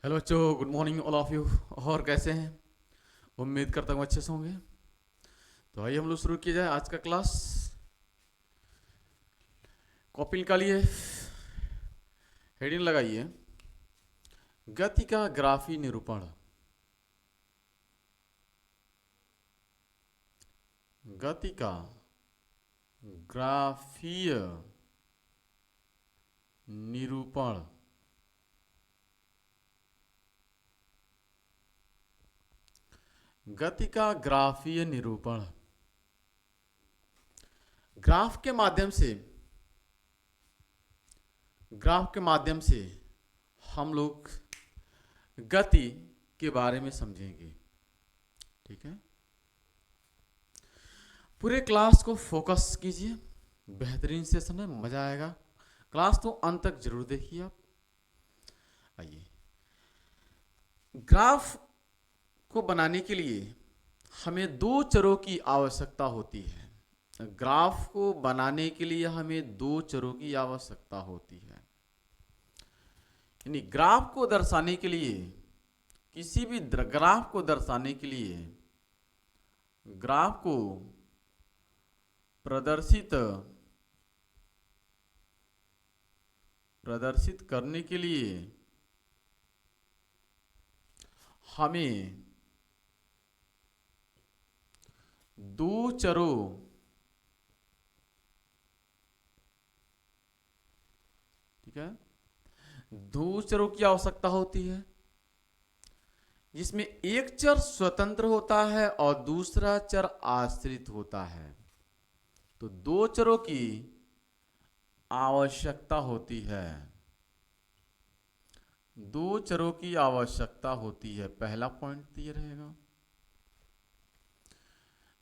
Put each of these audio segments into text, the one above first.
Hello बच्चों, good morning all of you. और कैसे हैं? उम्मीद करता हूँ अच्छे से होंगे। तो आइए हम लोग शुरू किया जाए आज का क्लास। कॉपी निकालिए, हेडिंग लगाइए, गति का ग्राफी निरूपण। गति का ग्राफीय निरूपण। गति का ग्राफीय निरूपण। ग्राफ के माध्यम से हम लोग गति के बारे में समझेंगे। ठीक है, पूरे क्लास को फोकस कीजिए। बेहतरीन सेशन है, मजा आएगा। क्लास तो अंत तक जरूर देखिए आप। आइए, ग्राफ को बनाने के लिए हमें दो चरों की आवश्यकता होती है। ग्राफ को बनाने के लिए हमें दो चरों की आवश्यकता होती है। यानी ग्राफ को दर्शाने के लिए, किसी भी ग्राफ को दर्शाने के लिए, ग्राफ को प्रदर्शित करने के लिए हमें दो चरों ठीक है, दो चरों की आवश्यकता होती है, जिसमें एक चर स्वतंत्र होता है और दूसरा चर आश्रित होता है। तो दो चरों की आवश्यकता होती है। दो चरों की आवश्यकता होती है। पहला पॉइंट तो ये रहेगा।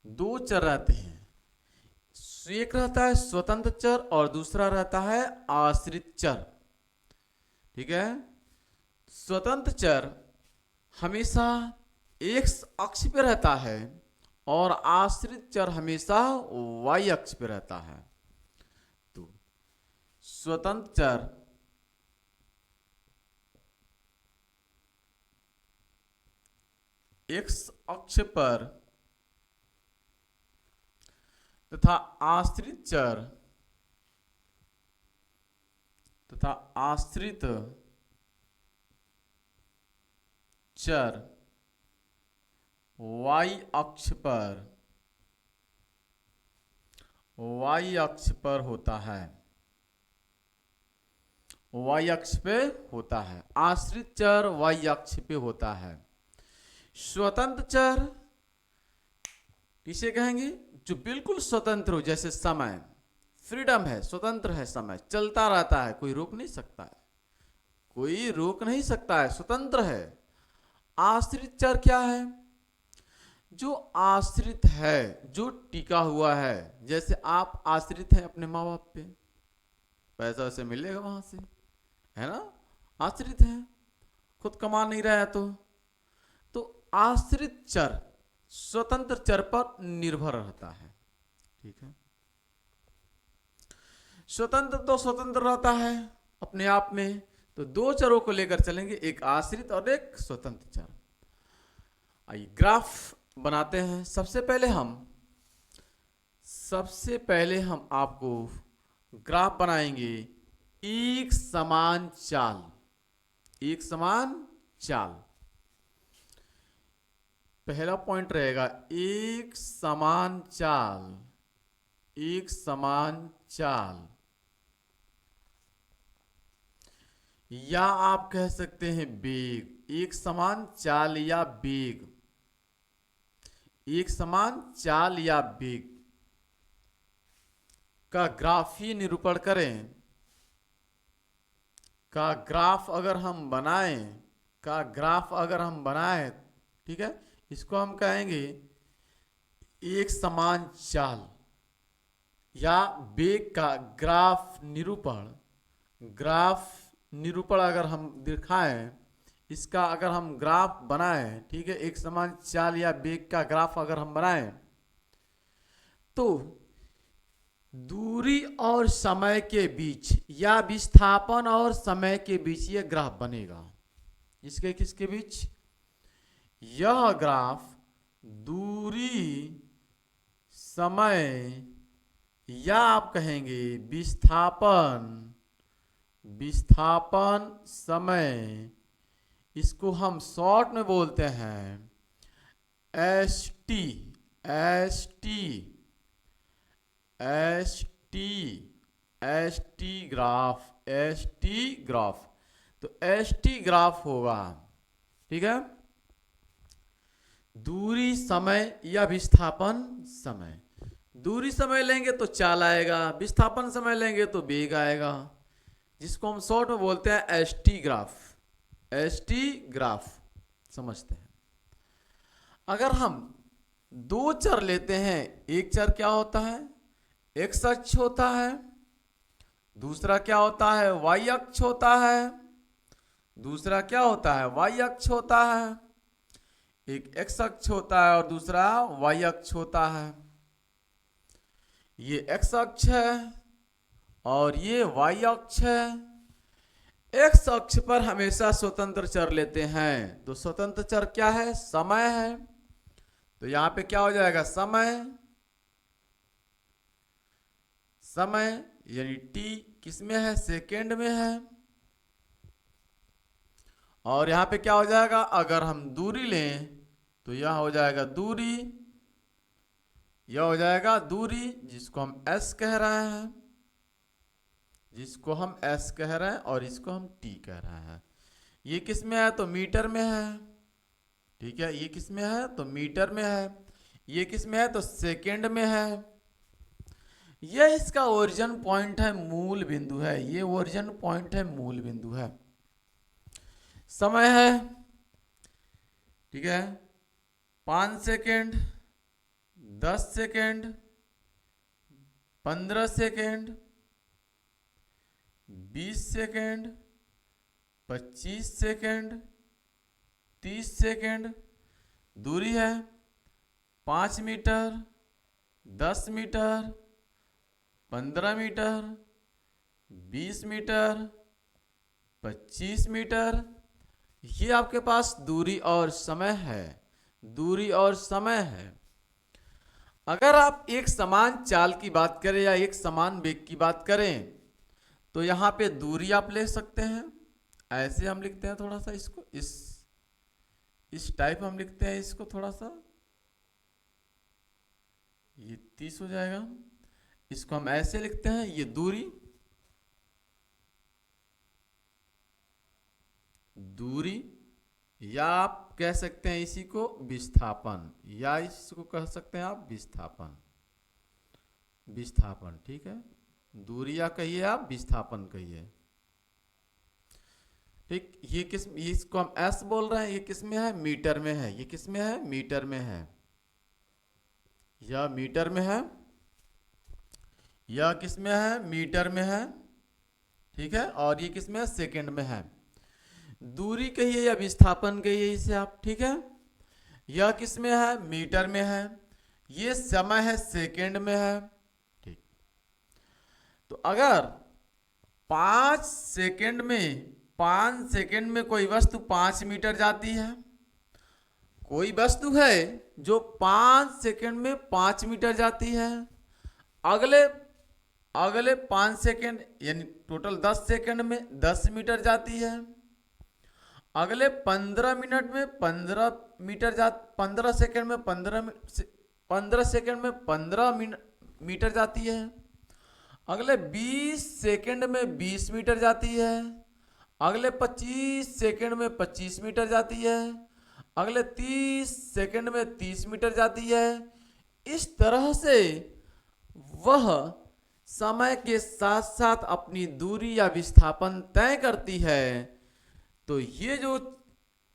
दो चर रहते हैं, एक रहता है स्वतंत्र चर और दूसरा रहता है आश्रित चर। ठीक है, स्वतंत्र चर हमेशा एक्स अक्ष पे रहता है और आश्रित चर हमेशा वाई अक्ष पे रहता है। तो स्वतंत्र चर एक्स अक्ष पर तथा आश्रित चर वाई अक्ष पर होता है। वाई अक्ष पे होता है। आश्रित चर वाई अक्ष पे होता है। स्वतंत्र चर किसे कहेंगे? जो बिल्कुल स्वतंत्र हो, जैसे समय, फ्रीडम है, स्वतंत्र है, समय चलता रहता है, कोई रोक नहीं सकता है, कोई रोक नहीं सकता है, स्वतंत्र है। आश्रित चर क्या है? जो आश्रित है, जो टिका हुआ है। जैसे आप आश्रित हैं अपने माँ बाप पे, पैसा वैसे मिलेगा वहां से, है ना? आश्रित है, खुद कमा नहीं रहा है। तो आश्रित चर स्वतंत्र चर पर निर्भर रहता है। ठीक है, स्वतंत्र तो स्वतंत्र रहता है अपने आप में। तो दो चरों को लेकर चलेंगे, एक आश्रित और एक स्वतंत्र चर। आइए ग्राफ बनाते हैं। सबसे पहले हम आपको ग्राफ बनाएंगे एक समान चाल। पहला पॉइंट रहेगा एक समान चाल, या आप कह सकते हैं बेग। एक समान चाल या बेग, एक समान चाल या बेग का ग्राफीय निरूपण करें, का ग्राफ अगर हम बनाएं, ठीक है, इसको हम कहेंगे एक समान चाल या बेग का ग्राफ निरूपण अगर हम दिखाएं, इसका अगर हम ग्राफ बनाएं, ठीक है, एक समान चाल या बेग का ग्राफ अगर हम बनाएं, तो दूरी और समय के बीच या विस्थापन और समय के बीच ये ग्राफ बनेगा। इसके किसके बीच? यह ग्राफ दूरी, समय या आप कहेंगे विस्थापन समय, इसको हम शॉर्ट में बोलते हैं S T. S T S T S T graph, S T graph. तो एस टी ग्राफ होगा, ठीक है, दूरी समय या विस्थापन समय। दूरी समय लेंगे तो चाल आएगा, विस्थापन समय लेंगे तो वेग आएगा, जिसको हम शॉर्ट में बोलते हैं S T graph. S T graph समझते हैं। अगर हम दो चर लेते हैं, एक चर क्या होता है? एक्स अक्ष होता है, दूसरा क्या होता है? वाई अक्ष होता है। दूसरा क्या होता है? वाई अक्ष होता है। एक एक्स अक्ष होता है और दूसरा वाई अक्ष होता है। ये एक्स अक्ष है और ये वाई अक्ष है। एक्स अक्ष पर हमेशा स्वतंत्र चर लेते हैं, तो स्वतंत्र चर क्या है? समय है। तो यहां पे क्या हो जाएगा? समय यानी टी किस में है? सेकेंड में है। और यहां पे क्या हो जाएगा? अगर हम दूरी लें तो यह हो जाएगा दूरी, यह हो जाएगा दूरी, जिसको हम एस कह रहे हैं, जिसको हम एस कह रहे हैं और इसको हम टी कह रहे हैं। ये किस में है? तो मीटर में है, ठीक है। ये किस में है? तो मीटर में है। ये किस में है? तो सेकेंड में है। यह इसका ओरिजिन पॉइंट है, मूल बिंदु है। ये ओरिजिन पॉइंट है, मूल बिंदु है। समय है, ठीक है, 5 second, 10 second, 15 second, 20 second, 25 second, 30 second. दूरी है 5 meter, 10 meter, 15 meter, 20 meter, 25 meter. ये आपके पास दूरी और समय है, दूरी और समय है। अगर आप एक समान चाल की बात करें या एक समान वेग की बात करें तो यहाँ पे दूरी आप ले सकते हैं, ऐसे हम लिखते हैं थोड़ा सा इसको, इस टाइप हम लिखते हैं इसको थोड़ा सा, ये 30 हो जाएगा। इसको हम ऐसे लिखते हैं, ये दूरी, या आप कह सकते हैं इसी को विस्थापन, या इसको कह सकते हैं आप विस्थापन, ठीक है। दूरी या कहिए आप विस्थापन कहिए, ठीक। ये इसको हम एस बोल रहे हैं, ये किस में है? मीटर में है। ये किस में है? मीटर में है। यह मीटर में है, यह किस में है? मीटर में है, ठीक है। और ये किस में है? सेकंड में है। दूरी कहिए या विस्थापन कहिए इसे आप, ठीक है। यह किस में है? मीटर में है। ये समय है, सेकंड में है, ठीक। तो अगर 5 सेकंड में कोई वस्तु 5 मीटर जाती है, कोई वस्तु है जो 5 सेकंड में 5 मीटर जाती है, अगले 5 सेकंड यानी टोटल 10 सेकंड में 10 मीटर जाती है, अगले 15 मिनट में 15 मीटर 15 सेकंड में 15 सेकंड में 15 मीटर जाती है, अगले 20 सेकंड में 20 मीटर जाती है, अगले 25 सेकंड में 25 मीटर जाती है, अगले 30 सेकंड में 30 मीटर जाती है। इस तरह से वह समय के साथ साथ अपनी दूरी या विस्थापन तय करती है। तो ये जो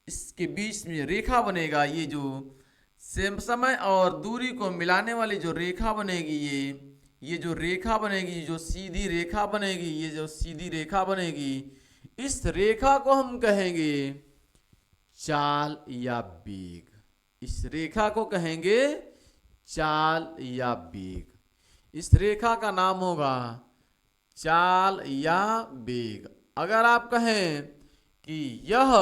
इसके बीच में रेखा बनेगा, ये जो समय और दूरी को मिलाने वाली जो रेखा बनेगी, ये जो रेखा बनेगी, जो सीधी रेखा बनेगी, ये जो सीधी रेखा बनेगी, इस रेखा को हम कहेंगे चाल या वेग। इस रेखा को कहेंगे चाल या वेग। इस रेखा का नाम होगा चाल या वेग। अगर आप कहें कि यह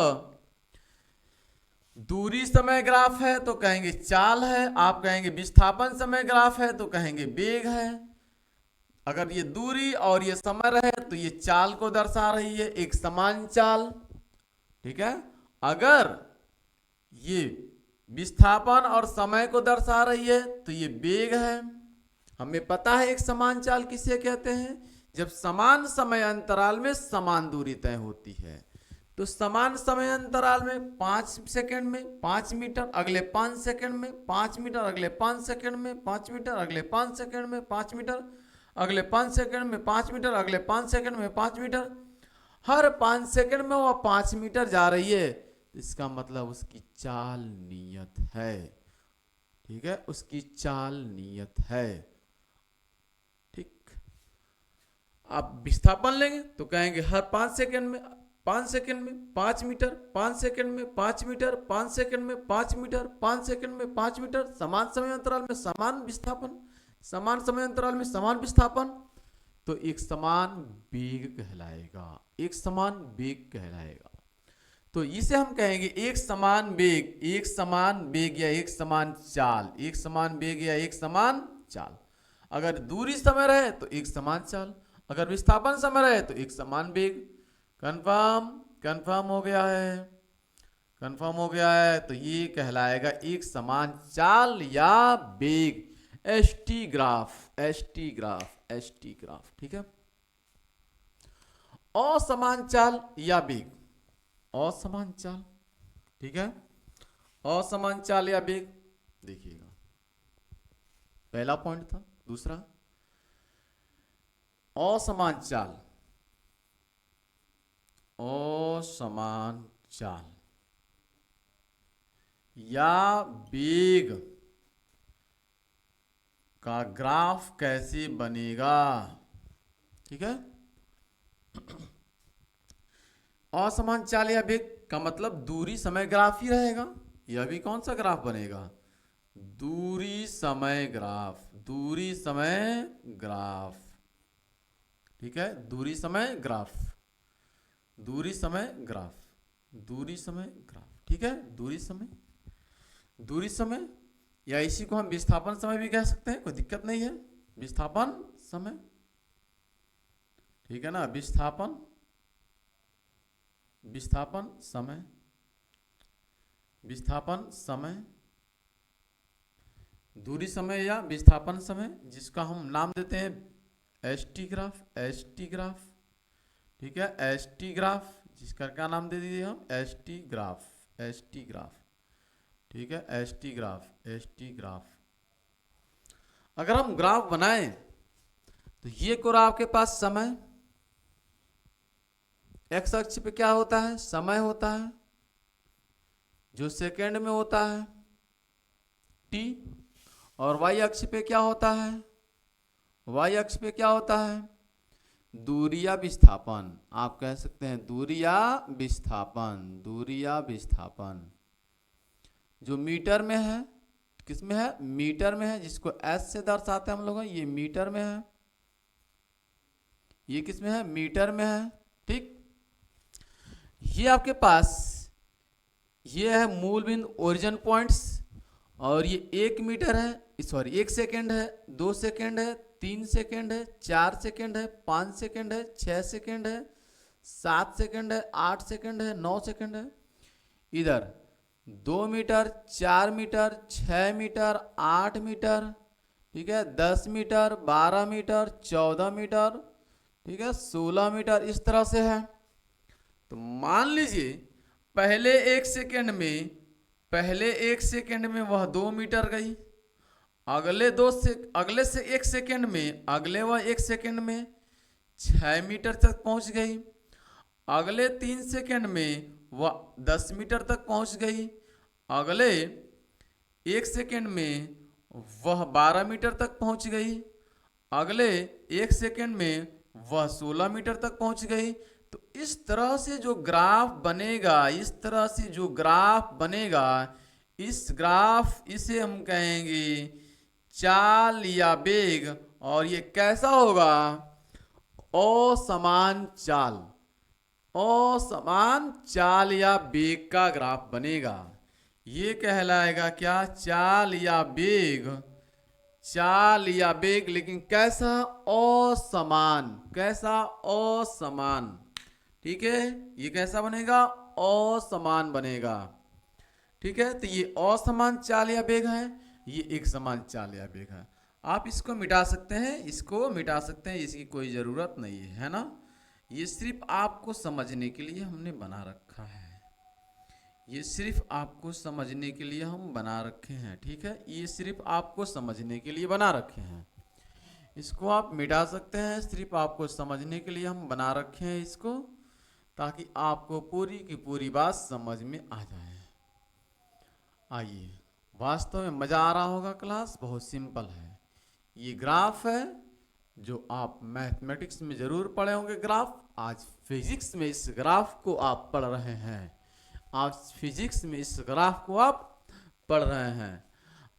दूरी समय ग्राफ है तो कहेंगे चाल है, आप कहेंगे विस्थापन समय ग्राफ है तो कहेंगे वेग है। अगर ये दूरी और ये समय रहे तो ये चाल को दर्शा रही है, एक समान चाल। ठीक है, अगर ये विस्थापन और समय को दर्शा रही है तो ये वेग है। हमें पता है एक समान चाल किसे कहते हैं, जब समान समय अंतराल में समान दूरी तय होती है। तो समान समय अंतराल में 5 सेकंड में 5 मीटर, अगले 5 सेकंड में 5 मीटर, अगले 5 सेकंड में 5 मीटर, अगले 5 सेकंड में 5 मीटर, अगले 5 सेकंड में 5 मीटर, अगले 5 सेकंड में 5 मीटर, हर 5 सेकंड में वह 5 मीटर जा रही है। इसका मतलब उसकी चाल नियत है। ठीक है, उसकी चाल नियत है। ठीक, आप विस्थापन लेंगे तो कहेंगे हर 5 सेकंड में 5 सेकंड में 5 मीटर, 5 सेकंड में 5 मीटर, 5 सेकंड में 5 मीटर, 5 सेकंड में 5 मीटर, समान समय अंतराल में समान विस्थापन, समान समय अंतराल में समान विस्थापन, तो एक समान वेग कहलाएगा, एक समान वेग कहलाएगा। तो इसे हम कहेंगे एक समान वेग, एक समान वेग या एक समान चाल, एक समान वेग या एक समान चाल। अगर दूरी समय रहे तो एक समान चाल, अगर विस्थापन समय रहे तो एक समान वेग। कंफर्म, कंफर्म हो गया है, कंफर्म हो गया है। तो ये कहलाएगा एक समान चाल या वेग, ST graph, ST graph, ST graph. ठीक है, असमान चाल या वेग, असमान चाल। ठीक है, असमान चाल या वेग, देखिएगा पहला पॉइंट था। दूसरा, असमान चाल, असमान चाल या वेग का ग्राफ कैसे बनेगा। ठीक है, असमान चाल या वेग का मतलब दूरी समय ग्राफ ही रहेगा। यह भी कौन सा ग्राफ बनेगा, दूरी समय ग्राफ, दूरी समय ग्राफ। ठीक है, दूरी समय ग्राफ, दूरी समय ग्राफ, दूरी समय ग्राफ। ठीक है, दूरी समय, दूरी समय, या इसी को हम विस्थापन समय भी कह सकते हैं, कोई दिक्कत नहीं है, विस्थापन समय। ठीक है ना, विस्थापन, विस्थापन समय, विस्थापन समय, दूरी समय या विस्थापन समय, जिसका हम नाम देते हैं एसटी ग्राफ, एसटी ग्राफ। ठीक है, एसटी ग्राफ, जिसका क्या नाम दे दीजिए हम, एसटी ग्राफ, एसटी ग्राफ। ठीक है, एसटी ग्राफ, एसटी ग्राफ। अगर हम ग्राफ बनाएं तो ये कोरा आपके पास समय, एक्स अक्ष पे क्या होता है, समय होता है जो सेकंड में होता है टी, और वाई अक्ष पे क्या होता है, वाई अक्ष पे क्या होता है, दूरी या विस्थापन। आप कह सकते हैं दूरी या विस्थापन, दूरी या विस्थापन, जो मीटर में है, किस में है, मीटर में है, जिसको एस से दर्शाते हैं हम लोग, ये मीटर में है, ये किस में है, मीटर में है। ठीक, ये आपके पास ये है मूल बिंदु, ओरिजिन पॉइंट्स, और ये 1 मीटर है, सॉरी 1 सेकेंड है, 2 सेकेंड है, 3 सेकेंड है, 4 सेकेंड है, 5 सेकेंड है, 6 सेकेंड है, 7 सेकेंड है, 8 सेकेंड है, 9 सेकेंड है। इधर 2 मीटर, 4 मीटर, 6 मीटर, 8 मीटर, ठीक है, 10 मीटर, 12 मीटर, 14 मीटर, ठीक है, 16 मीटर, इस तरह से है। तो मान लीजिए पहले 1 सेकेंड में, पहले 1 सेकेंड में वह 2 मीटर गई, अगले 1 सेकेंड में, अगले वह 1 सेकेंड में 6 मीटर तक पहुंच गई, अगले 3 सेकेंड में वह 10 मीटर तक पहुंच गई, अगले 1 सेकेंड में वह 12 मीटर तक पहुंच गई, अगले 1 सेकेंड में वह 16 मीटर तक पहुंच गई। तो इस तरह से जो ग्राफ बनेगा, इस तरह से जो ग्राफ बनेगा, इस ग्राफ, इसे हम कहेंगे चाल या वेग, और ये कैसा होगा, असमान चाल, असमान चाल या वेग का ग्राफ बनेगा। ये कहलाएगा क्या, चाल या वेग। चाल या वेग, लेकिन कैसा, असमान। कैसा, असमान। ठीक है, ये कैसा बनेगा, असमान बनेगा। ठीक है, तो ये असमान चाल या वेग है, ये एक समान चाल या वेग है। आप इसको मिटा सकते हैं, इसको मिटा सकते हैं, इसकी कोई ज़रूरत नहीं है ना। ये सिर्फ आपको समझने के लिए हमने बना रखा है, ये सिर्फ आपको समझने के लिए हम बना रखे हैं। ठीक है, ये सिर्फ आपको समझने के लिए बना रखे हैं, इसको आप मिटा सकते हैं, सिर्फ आपको समझने के लिए हम बना रखे हैं इसको, ताकि आपको पूरी की पूरी बात समझ में आ जाए। आइए, वास्तव में मज़ा आ रहा होगा, क्लास बहुत सिंपल है। ये ग्राफ है जो आप मैथमेटिक्स में ज़रूर पढ़े होंगे ग्राफ, आज फिजिक्स में इस ग्राफ को आप पढ़ रहे हैं। आज फिजिक्स में इस ग्राफ को आप पढ़ रहे हैं।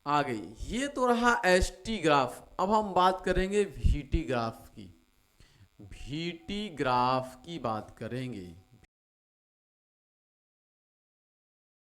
आगे ये तो रहा एस टी ग्राफ, अब हम बात करेंगे वी टी ग्राफ की। वी टी ग्राफ की बात करेंगे।